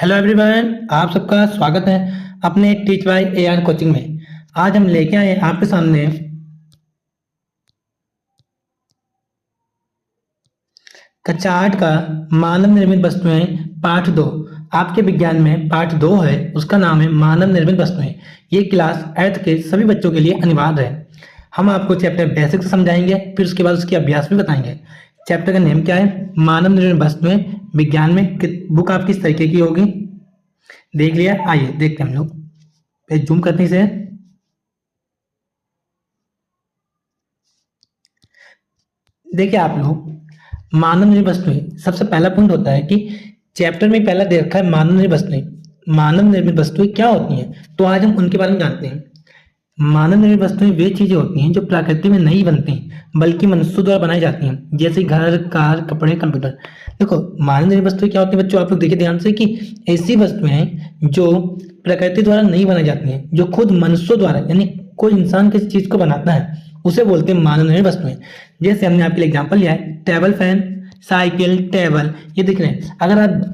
Hello everyone, आप सबका स्वागत है अपने टीच बाय एआर कोचिंग में। आज हम लेके आए हैं आपके सामने कक्षा 8 का मानव निर्मित वस्तुएं पाठ 2। आपके विज्ञान में पाठ 2 है, उसका नाम है मानव निर्मित वस्तुएं। ये क्लास 8 के सभी बच्चों के लिए अनिवार्य है। हम आपको चैप्टर बेसिक से समझाएंगे, फिर उसके बाद उसके अभ्यास भी बताएंगे। चैप्टर का नेम क्या है? मानव निर्मित वस्तुएं। विज्ञान में बुक आपकी इस तरीके की होगी, देख लिया। आइए देखते हैं हम लोग। पेज जूम करने से देखिए आप लोग, मानव निर्मित वस्तुएं सबसे पहला पॉइंट होता है कि चैप्टर में पहला दे रखा है मानव निर्मित वस्तुएं। मानव निर्मित वस्तुएं क्या होती हैं, तो आज हम उनके बारे में जानते हैं। मानव निर्मित वस्तुएं वे चीजें होती हैं जो प्रकृति में नहीं बनती बल्कि मनुष्यों द्वारा बनाई जाती हैं, जैसे घर, कार, कपड़े, कंप्यूटर। देखो, मानव निर्मित वस्तुएं क्या होती है बच्चों, आप लोग देखिए ध्यान से कि ऐसी वस्तुएं हैं जो प्रकृति द्वारा नहीं बनाई जाती हैं, जो खुद मनुष्यों द्वारा, यानी कोई इंसान किसी चीज को बनाता है उसे बोलते हैं मानव निर्मित वस्तुएं। जैसे हमने आपके लिए एग्जांपल लिया है, टेबल फैन, साइकिल, टेबल, ये दिख रहे हैं। अगर आप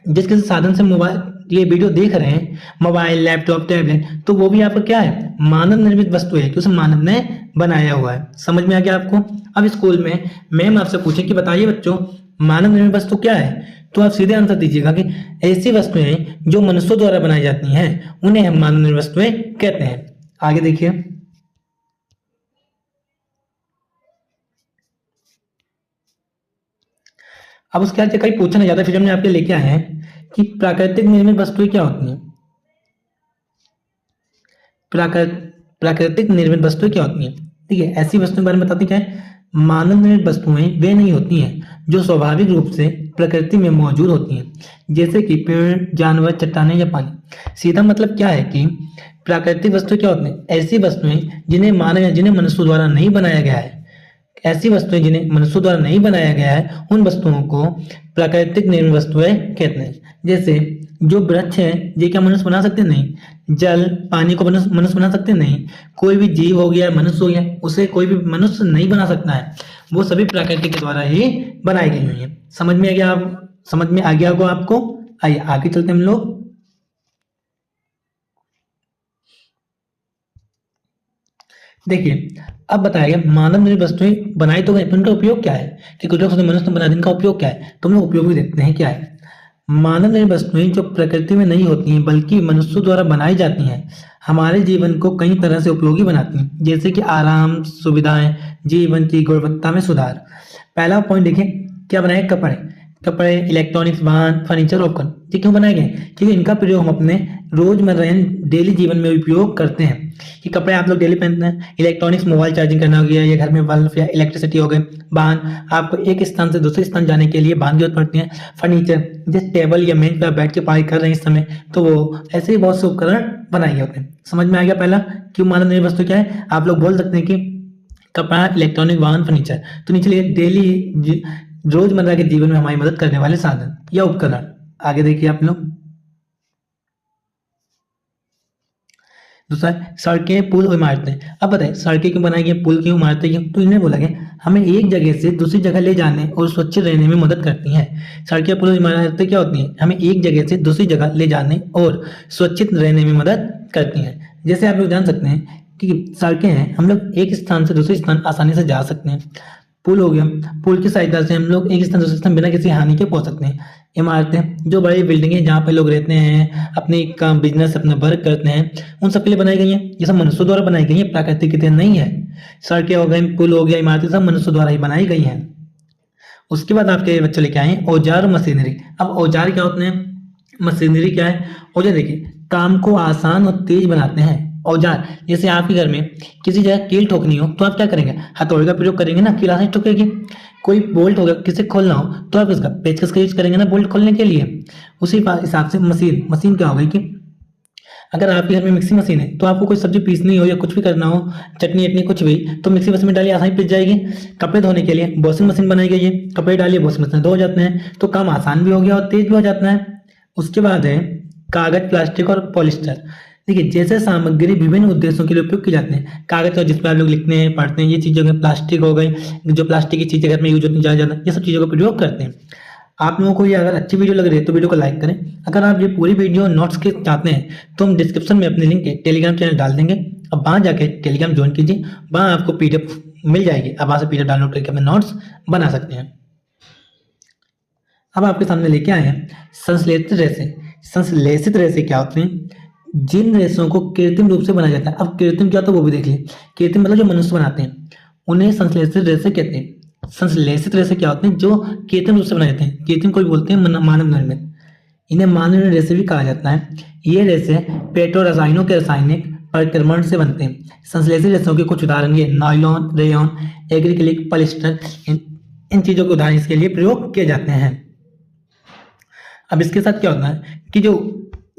जिस किसी साधन से मोबाइल ये वीडियो देख रहे हैं, मोबाइल, लैपटॉप, टैबलेट, तो वो भी आपका क्या है? मानव निर्मित वस्तु है कि उसे मानव ने बनाया हुआ है। समझ में आ गया आपको? अब स्कूल में मैम आपसे पूछे कि बताइए बच्चों, मानव निर्मित वस्तु क्या है, तो आप सीधे आंसर दीजिएगा कि ऐसी वस्तुएं जो मनुष्यों द्वारा बनाई जाती हैं उन्हें हम मानव निर्मित वस्तुएं कहते हैं। आगे देखिए, अब उसके बाद कहीं पूछा नहीं जाता, फिर हमने आपके लेके आए हैं कि प्राकृतिक निर्मित वस्तुएं क्या होती हैं। प्राकृतिक निर्मित वस्तुएं क्या होती हैं? ठीक है, ऐसी वस्तुओं के बारे में बताते क्या है? मानव निर्मित वस्तुएं वे नहीं होती हैं जो स्वाभाविक रूप से प्रकृति में मौजूद होती हैं, जैसे कि पेड़, जानवर, चट्टानें या पानी। सीधा मतलब क्या है कि प्राकृतिक वस्तुएं क्या होती हैं? ऐसी वस्तुएं जिन्हें मानव या जिन्हें मनुष्य द्वारा नहीं बनाया गया है। ऐसी वस्तुएं जिन्हें मनुष्यों द्वारा नहीं बनाया गया है, उन वस्तुओं को प्राकृतिक निर्मित वस्तुएं कहते हैं। जैसे जो वृक्ष है, ये क्या मनुष्य बना सकते? नहीं। जल, पानी को मनुष्य बना सकते? नहीं। कोई भी जीव हो गया, मनुष्य हो गया, उसे कोई भी मनुष्य नहीं बना सकता है, वो सभी प्रकृति के द्वारा ही बनाई गई हुई है। समझ में आ गया? आप समझ में आ गया होगा आपको? आइए आगे चलते हम लोग। देखिए, अब बताया गया मानव निर्मित वस्तुएं बनाई तो गई, पर उनका उपयोग क्या है? कि कुछ लोग मनुष्य ने बना दी, इनका उपयोग क्या है? तो हम लोग उपयोग भी देखते हैं क्या है। मानव निर्मित वस्तुएं जो प्रकृति में नहीं होती हैं बल्कि मनुष्यों द्वारा बनाई जाती हैं, हमारे जीवन को कई तरह से उपयोगी बनाती हैं, जैसे कि आराम, सुविधाएं, जीवन की गुणवत्ता में सुधार। पहला पॉइंट देखिए, क्या बनाए? कपड़े, इलेक्ट्रॉनिक्स, वाहन, फर्नीचर, उपकरण। ये क्यों बनाए गए? क्योंकि इनका प्रयोग हम अपने रोजमर्रा डेली जीवन में उपयोग करते हैं। कि कपड़े आप लोग डेली पहनते हैं, इलेक्ट्रॉनिक्स, मोबाइल चार्जिंग करना हो गया, या घर में बल्ब या इलेक्ट्रिसिटी हो गई, वाहन, आपको एक स्थान से दूसरे स्थान जाने के लिए वाहन की जरूरत पड़ती है। फर्नीचर, जैसे टेबल या मेज पर आप बैठ के पढ़ाई कर रहे हैं इस समय, तो वो ऐसे ही बहुत से उपकरण बनाए गए होते हैं। समझ में आ गया पहला क्यों मानव निर्मित वस्तु क्या है? आप लोग बोल सकते हैं कि कपड़ा, इलेक्ट्रॉनिक, वाहन, फर्नीचर, तो नीचे डेली रोजमर्रा के जीवन में हमारी मदद करने वाले साधन या उपकरण। आगे देखिए आप लोग। दूसरा, सड़कें, पुल और इमारतें। अब बताइए, सड़कें क्यों बनाई गई, पुल क्यों, इमारतें क्यों? तो इन्हें बोला गया हमें एक जगह से दूसरी जगह ले जाने और सुरक्षित रहने में मदद करती हैं। सड़कें, पुल और इमारतें क्या होती हैं? हमें एक जगह से दूसरी जगह ले जाने और सुरक्षित रहने में मदद करती हैं। जैसे आप लोग जान सकते हैं कि सड़कें हैं, हम लोग एक स्थान से दूसरे स्थान आसानी से जा सकते हैं। पुल हो गया, पुल की सहायता से हम लोग एक स्थान से दूसरे स्थान बिना किसी हानि के पहुंच सकते हैं। इमारतें, जो बड़ी बिल्डिंगें जहाँ पे लोग रहते हैं, अपने काम, बिजनेस, अपना वर्क करते हैं, उन सब के लिए बनाई गई हैं। ये सब मनुष्यों द्वारा बनाई गई हैं, प्राकृतिक की तरह नहीं है। सड़कें हो गई, पुल हो गया, इमारतें सब मनुष्यों द्वारा ही बनाई गई हैं। उसके बाद आपके बच्चे लेके आए औजार और मशीनरी। अब औजार क्या होते हैं, मशीनरी क्या है? औजार देखिए, काम को आसान और तेज बनाते हैं। औजार, जैसे आपके घर में किसी जगह कील ठोकनी हो तो आप क्या करेंगे? हथौड़े का प्रयोग करेंगे ना, कील आसानी से ठोकेगी। कोई बोल्ट होगा, किसे खोलना हो तो आप इसका पेचकस का यूज करेंगे ना बोल्ट खोलने के लिए। उसी हिसाब से मशीन क्या हो गई कि अगर आपके घर में मिक्सी मशीन है तो आपको कोई सब्जी पीसनी हो या कुछ भी करना हो, चटनी वटनी कुछ भी, तो मिक्सी मशीन में डालिए, आसानी पीस जाएगी। कपड़े धोने के लिए वॉशिंग मशीन बनाई गई है, कपड़े डालिए, वॉशिंग मशीन धो जाते हैं, तो काम आसान भी हो गया और तेज भी हो जाता है। उसके बाद है कागज, प्लास्टिक और पॉलिस्टर। देखिए, जैसे सामग्री विभिन्न उद्देश्यों के लिए उपयोग की जाती है। कागज और जिसपे आप लोग लिखते हैं, पढ़ते हैं, ये चीजें हो गई। प्लास्टिक हो गई, जो प्लास्टिक की चीजें घर में यूज होती हैं ज्यादा, ये सब चीजों का प्रयोग करते हैं। आप लोगों को ये अगर अच्छी वीडियो लग रही है तो वीडियो को लाइक करें। अगर आप ये पूरी वीडियो नोट्स के चाहते हैं तो हम डिस्क्रिप्शन में अपने लिंक टेलीग्राम चैनल डाल देंगे। अब वहाँ जाके टेलीग्राम ज्वाइन कीजिए, वहाँ आपको पीडीएफ मिल जाएगी। आप वहाँ से पीडीएफ डाउनलोड करके अपने नोट्स बना सकते हैं। अब आपके सामने लेके आए हैं संश्लेषित रेशे। संश्लेषित रेशे क्या होते हैं? जिन रेशों को कृत्रिम रूप से बनाया जाता है। अब कृत्रिम क्या होता है वो भी देख लीजिए। कृत्रिम मतलब जो मनुष्य बनाते हैं उन्हें संश्लेषित रेशे कहते हैं। संश्लेषित रेशे क्या होते हैं? जो कृत्रिम रूप से बनाए जाते हैं। कृत्रिम को भी बोलते हैं मानव निर्मित। इन्हें मानव निर्मित रेशे भी कहा जाता है। ये रेशे पेट्रो रसायनों के रासायनिक परिक्रमण से बनते हैं। संश्लेषित रेशों के कुछ उदाहरण ये नायलॉन, रेयॉन, एग्रीक्लिक, पॉलिएस्टर, इन चीजों के उदाहरण इसके लिए प्रयोग किए जाते हैं। अब इसके साथ क्या होता है कि जो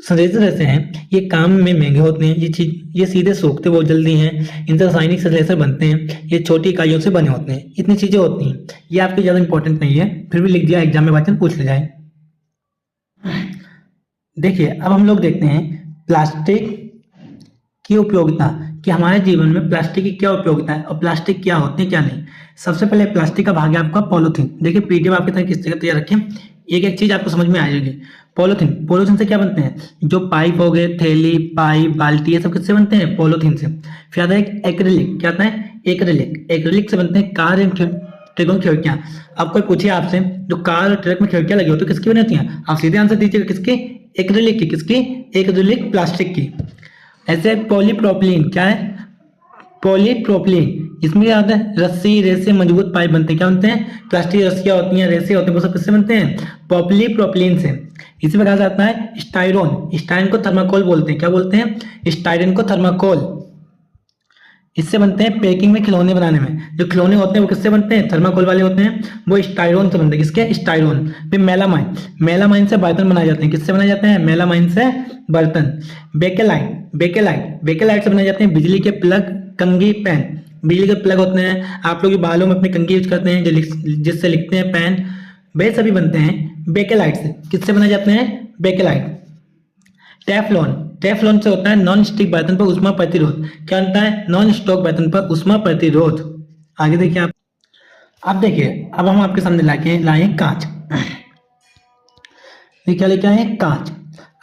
संश्लेषित रेशे हैं ये काम में महंगे होते हैं। ये सीधे सूखते बहुत जल्दी हैं। इनसे रासायनिक संश्लेषण बनते हैं। ये छोटी इकाइयों से बने होते हैं। इतनी चीजें होती हैं। ये आपके ज्यादा इंपॉर्टेंट नहीं है, फिर भी लिख दिया, एग्जाम में वाचन पूछ ले जाए। देखिए अब हम लोग देखते हैं प्लास्टिक की उपयोगिता, कि हमारे जीवन में प्लास्टिक की क्या उपयोगिता है और प्लास्टिक क्या होते हैं क्या नहीं। सबसे पहले प्लास्टिक का भाग है आपका पॉलीथीन। देखिए पीडीएफ आपके तरह किस जगह तैयार रखें, एक एक चीज आपको समझ में आ जाएगी। पॉलीथीन, पॉलीथीन से क्या बनते हैं? जो पाइप हो गए, थैली, पाइप, बाल्टी, ये सब किससे बनते हैं? पॉलीथीन से। फिर आता है एक्रिलिक। क्या आता है? एक्रिलिक। एक्रिलिक से बनते हैं कार एंड ट्रकों की खिड़कियां। अब कोई पूछे आपसे जो कार और ट्रक में खिड़कियां लगी हो तो किसकी बनी होती हैं? आप सीधे आंसर दीजिएगा किसकी? एक्रिलिक की। किसकी? एक्रिलिक प्लास्टिक की। ऐसे पॉलीप्रोपिलीन, क्या है? पॉलीप्रोपिलीन, इसमें क्या होता है? रस्सी, रेसे, मजबूत पाइप बनते हैं। क्या बनते हैं? प्लास्टिक रस्सियां होती हैं, रेसे होते हैं, वो सब किससे बनते हैं? पॉलीप्रोपिलीन से। इसी प्रकार से आता है स्टायरोन। स्टायरन को थर्माकोल बोलते हैं। क्या बोलते हैं? स्टायरन को थर्माकोल। इससे बनते हैं पैकिंग में, खिलौने बनाने में। जो खिलौने होते हैं वो किससे बनते हैं? थर्माकोल वाले होते हैं, वो स्टायरोन से बनते हैं। किसके? स्टायरोन। फिर मेलामाइन, मेलामाइन से बर्तन बनाए जाते हैं। किससे बनाए जाते हैं? मेलामाइन से बर्तन। बेकेलाइट, बेकेलाइट, बेकेलाइट से बनाए जाते हैं बिजली के प्लग, कंघी, पेन। बिजली के प्लग होते हैं, आप लोग बालों में अपनी कंघी यूज करते हैं जिससे लिखते हैं पेन, वे सभी बनते हैं बेकेलाइट से। किससे बनाए जाते हैं? बेकेलाइट। टेफलॉन, टेफलॉन से होता है नॉन स्टिक बर्तन पर उष्मा प्रतिरोध। क्या होता है? नॉन स्टॉक बर्तन पर उष्मा प्रतिरोध। आगे देखिए आप। अब देखिए अब हम आपके सामने लाए कांच। ये क्या लेके आए? कांच।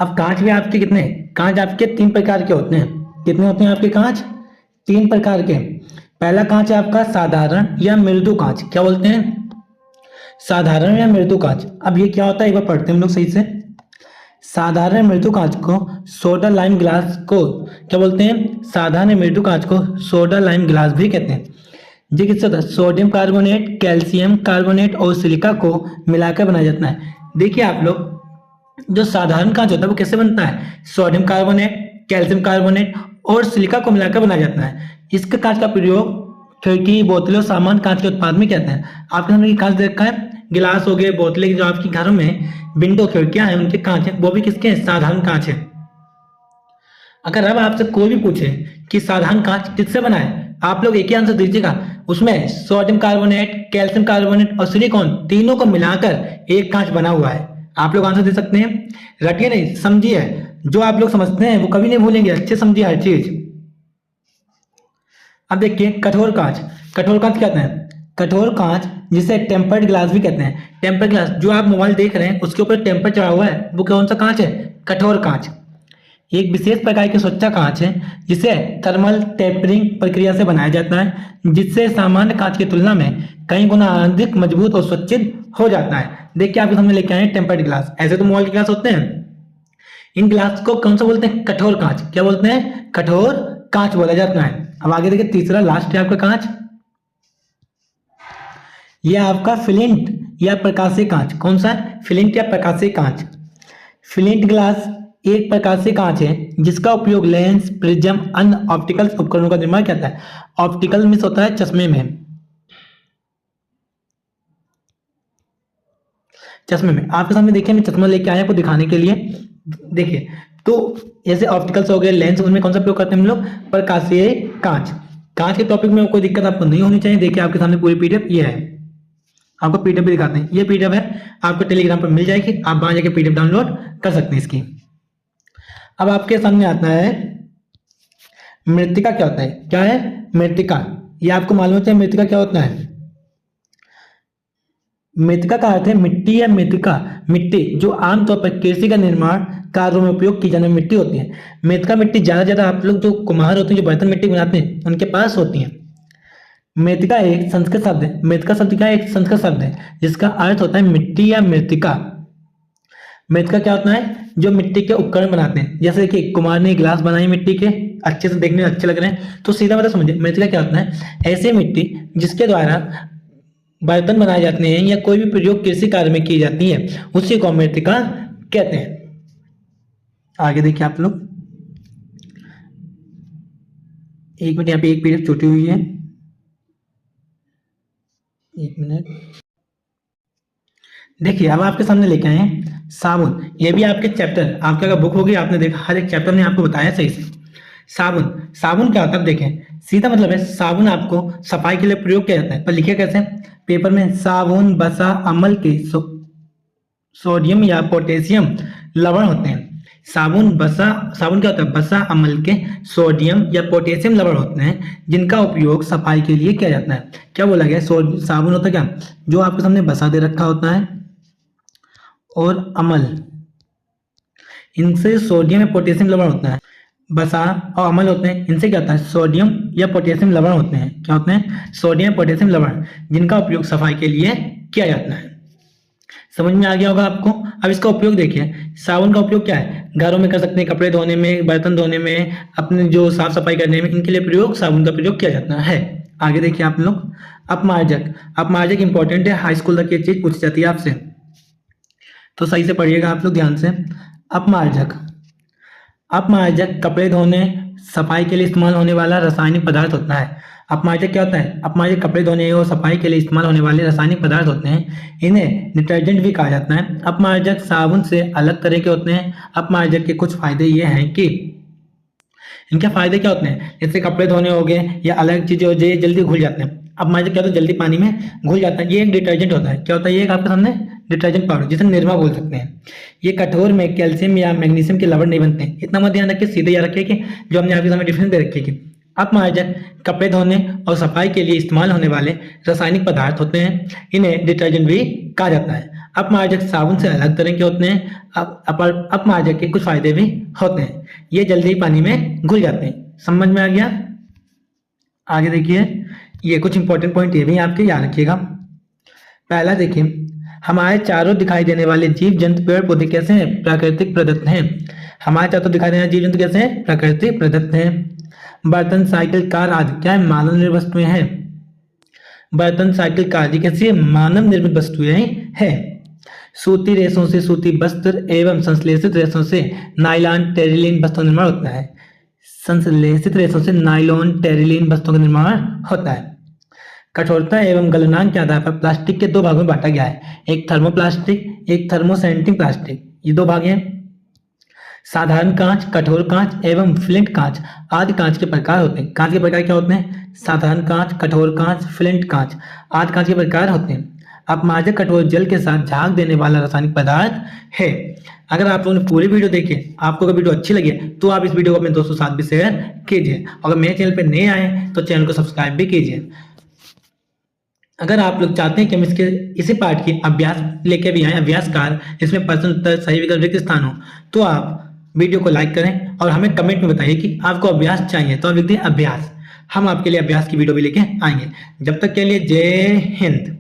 अब कांच भी आपके कितने? कांच आपके 3 प्रकार के होते हैं। कितने होते हैं आपके कांच? 3 प्रकार के। पहला कांच है आपका साधारण या मृदु कांच। क्या बोलते हैं? साधारण या मृदु कांच। अब ये क्या होता है एक बार पढ़ते हैं हम लोग सही से। साधारण मृदु कांच को सोडा लाइम ग्लास को क्या बोलते हैं? साधारण मृदु कांच को सोडा लाइम ग्लास भी कहते हैं। ये किससे होता है? सोडियम कार्बोनेट, कैल्शियम कार्बोनेट और सिलिका को मिलाकर बनाया जाता है। देखिए आप लोग, जो साधारण कांच होता है वो कैसे बनता है? सोडियम कार्बोनेट, कैल्शियम कार्बोनेट और सिलिका को मिलाकर बनाया जाता है। इसके कांच का प्रयोग खिड़की, बोतलें और सामान्य कांच के उत्पाद में कहते हैं। आपके सामने कांच देख रखा है, गिलास हो गए, बोतलें, जो आपके घरों में विंडो, खिड़कियां हैं उनके कांच है, वो भी किसके हैं? साधारण कांच है। अगर अब आपसे कोई भी पूछे कि साधारण कांच किससे बना है, आप लोग एक ही आंसर दीजिएगा। उसमें सोडियम कार्बोनेट, कैल्शियम कार्बोनेट और सिलिकॉन तीनों को मिलाकर एक कांच बना हुआ है। आप लोग आंसर दे सकते हैं। रटिए नहीं, समझिए। जो आप लोग समझते हैं वो कभी नहीं भूलेंगे। अच्छे समझिए हर चीज। अब देखिए कठोर कांच। कठोर कांच क्या होता है? कठोर कांच जिसे टेम्पर्ड ग्लास भी कहते हैं। टेम्पर्ड ग्लास, जो आप मोबाइल देख रहे हैं उसके ऊपर टेम्पर चढ़ा हुआ है, वो कौन सा कांच है? कठोर कांच। एक विशेष प्रकार की सुच्चा कांच है जिसे थर्मल टेम्परिंग प्रक्रिया से बनाया जाता है, जिससे सामान्य कांच की तुलना में कई गुना अधिक मजबूत और सुरक्षित हो जाता है। देखिए आपके सामने लेके आए टेम्पर्ड ग्लास। ऐसे तो मोबाइल के ग्लास होते हैं, इन ग्लास को कौन सा बोलते हैं? कठोर कांच। क्या बोलते हैं? कठोर कांच बोला जाता है। अब आगे देखिए तीसरा लास्ट है आपका कांच, यह आपका फ्लिंट या प्रकाशीय कांच। कौन सा? फ्लिंट या प्रकाशीय कांच। फ्लिंट ग्लास एक प्रकाशीय कांच है जिसका उपयोग लेंस, प्रिज्म, अन्य ऑप्टिकल उपकरणों का निर्माण करता है। ऑप्टिकल मींस होता है चश्मे में। चश्मे में आपके सामने देखिए, मैं चश्मा लेके आया आपको दिखाने के लिए। देखिए तो जैसे ऑप्टिकल्स हो गए, लेंस, उनमें कौन सा प्रयोग करते हैं हम लोग? प्रकाशीय कांच। कांच के टॉपिक में कोई दिक्कत आपको नहीं होनी चाहिए। देखिए आपके सामने पूरी पीडीएफ ये है, आपको पीडीएफ भी दिखाते हैं। ये पीडीएफ है, आपको टेलीग्राम पर मिल जाएगी, आप वहां जाके पीडीएफ डाउनलोड कर सकते हैं इसकी। अब आपके सामने आता है मृत्तिका क्या होता है। क्या है? मृत्तिका। ये आपको मालूम होता है मृत्तिका क्या होता है? मृतिका का अर्थ है मिट्टी या मृतिका। मिट्टी जो आमतौर पर कृषि का निर्माण कार्यों में उपयोग की जाने वाली मिट्टी होती है। मृतिका मिट्टी ज्यादा आप लोग जो कुम्हार होते हैं, जो बर्तन मिट्टी बनाते हैं, उनके पास होती है। मृतिका एक संस्कृत शब्द है। मृतिका शब्द क्या है? एक संस्कृत शब्द है जिसका अर्थ होता है मिट्टी या मृतिका। मृतिका क्या होता है? जो मिट्टी के उपकरण बनाते हैं। जैसे कि कुमार ने गिलास बनाई मिट्टी के, अच्छे से देखने में अच्छे लग रहे हैं, तो सीधा मतलब समझिए मृतिका क्या होता है? ऐसे मिट्टी जिसके द्वारा बर्तन बनाए जाते हैं या कोई भी प्रयोग कृषि कार्य में की जाती है, उसी को मृतिका कहते हैं। आगे देखिए आप लोग, एक मिनट, यहाँ पे एक पीरियड छूटी हुई है, एक मिनट। देखिए अब आपके सामने लेके आए हैं साबुन। ये भी आपके चैप्टर, आपके अगर बुक होगी, आपने देखा हर एक चैप्टर ने आपको बताया सही से। साबुन, साबुन क्या होता है? देखें, सीधा मतलब है साबुन आपको सफाई के लिए प्रयोग किया जाता है, पर लिखे कैसे? पेपर में साबुन बसा अम्ल के सोडियम या पोटेशियम लवण होते हैं। साबुन क्या होता है? बसा अम्ल के सोडियम या पोटेशियम लवण होते हैं जिनका उपयोग सफाई के लिए किया जाता है। क्या बोला गया? साबुन होता है क्या? जो आपके सामने बसा दे रखा होता है और अम्ल, इनसे सोडियम या पोटेशियम लवण होता है। बसा और अम्ल होते हैं, इनसे क्या होता है? सोडियम या पोटेशियम लवण होते हैं। क्या होते हैं? सोडियम पोटेशियम लवण, जिनका उपयोग सफाई के लिए किया जाता है। समझ में आ गया होगा आपको। अब इसका उपयोग देखिए, साबुन का उपयोग क्या है? घरों में कर सकते हैं, कपड़े धोने में, बर्तन धोने में, अपने जो साफ सफाई करने में, इनके लिए प्रयोग साबुन का प्रयोग किया जाता है। आगे देखिए आप लोग, अपमार्जक। अपमार्जक इंपॉर्टेंट है, हाई स्कूल तक ये चीज पूछी जाती है आपसे, तो सही से पढ़िएगा आप लोग ध्यान से। अपमार्जक, अपमार्जक कपड़े धोने सफाई के लिए इस्तेमाल होने वाला रासायनिक पदार्थ होता है। अपमार्जक क्या होता है? अपमार्जक कपड़े धोने और सफाई के लिए इस्तेमाल होने वाले रासायनिक पदार्थ होते हैं। इन्हें डिटर्जेंट भी कहा जाता है। अपमार्जक साबुन से अलग तरह के होते हैं। अपमार्जक के कुछ फायदे ये हैं कि इनके फायदे क्या होते हैं? जैसे कपड़े धोने हो गए या अलग चीजें हो गई, जल्दी घुल जाते हैं। अपमार्जक क्या होता है? जल्दी पानी में घुल जाता है। ये एक डिटर्जेंट होता है। क्या होता है? ये एक आपके सामने डिटर्जेंट पाउडर, जिसे निरमा बोल सकते हैं। ये कठोर में कैल्शियम या मैग्नीशियम के लवण नहीं बनते हैं। इतना मत ध्यान रखिए, सीधे याद रखिए कि जो हमने आपके सामने डिफरेंस दे रखी है कि अपमार्जक कपड़े धोने और सफाई के लिए इस्तेमाल होने वाले रासायनिक पदार्थ होते हैं। इन्हें डिटर्जेंट भी कहा जाता है। अपमार्जक साबुन से अलग तरह के होते हैं। अपमार्जक के कुछ फायदे भी होते हैं। ये जल्दी पानी में घुल जाते हैं। समझ में आ गया? आगे देखिए, ये कुछ इंपॉर्टेंट पॉइंट ये भी आपके याद रखिएगा। पहला देखिए, हमारे चारों दिखाई देने वाले जीव जंतु पेड़ पौधे कैसे हैं? प्राकृतिक प्रदत्त हैं। हमारे चारों दिखाई देने वाले जीव जंतु कैसे हैं? प्राकृतिक प्रदत्त हैं। बर्तन, साइकिल, कार आदि क्या है? मानव निर्मित वस्तुएं हैं। बर्तन, साइकिल, कार आदि कैसी है? मानव निर्मित वस्तुएं हैं। सूती रेशों से सूती वस्त्र एवं संश्लेषित रेशों से नायलॉन टेरिलीन वस्त्रों का निर्माण होता है। संश्लेषित रेशों से नायलॉन टेरिलीन वस्त्रों का निर्माण होता है। कठोरता एवं गलनांक के आधार पर प्लास्टिक के दो भागों में बांटा गया है, एक थर्मोप्लास्टिक, एक थर्मोसेंटिंग प्लास्टिक। ये दो भाग हैं। साधारण कांच, कठोर कांच एवं फ्लिंट कांच आदि कांच के प्रकार होते हैं। कांच के प्रकार क्या होते हैं? साधारण कांच, कठोर कांच, फ्लिंट कांच आदि कांच के प्रकार होते हैं। अपमार्जक कठोर जल के साथ झाग देने वाला रासायनिक पदार्थ है। अगर आप लोगों ने पूरी वीडियो देखी, आपको अगर वीडियो अच्छी लगी तो आप इस वीडियो को अपने दोस्तों के साथ भी शेयर कीजिए। अगर मेरे चैनल पर नए आए तो चैनल को सब्सक्राइब भी कीजिए। अगर आप लोग चाहते हैं कि हम इसके इसी पार्ट की अभ्यास लेके भी आए, अभ्यास कार जिसमें प्रश्न उत्तर सही विकल्प रिक्त स्थान हो, तो आप वीडियो को लाइक करें और हमें कमेंट में बताइए कि आपको अभ्यास चाहिए, तो आप लिख दें अभ्यास। हम आपके लिए अभ्यास की वीडियो भी लेके आएंगे। जब तक के लिए जय हिंद।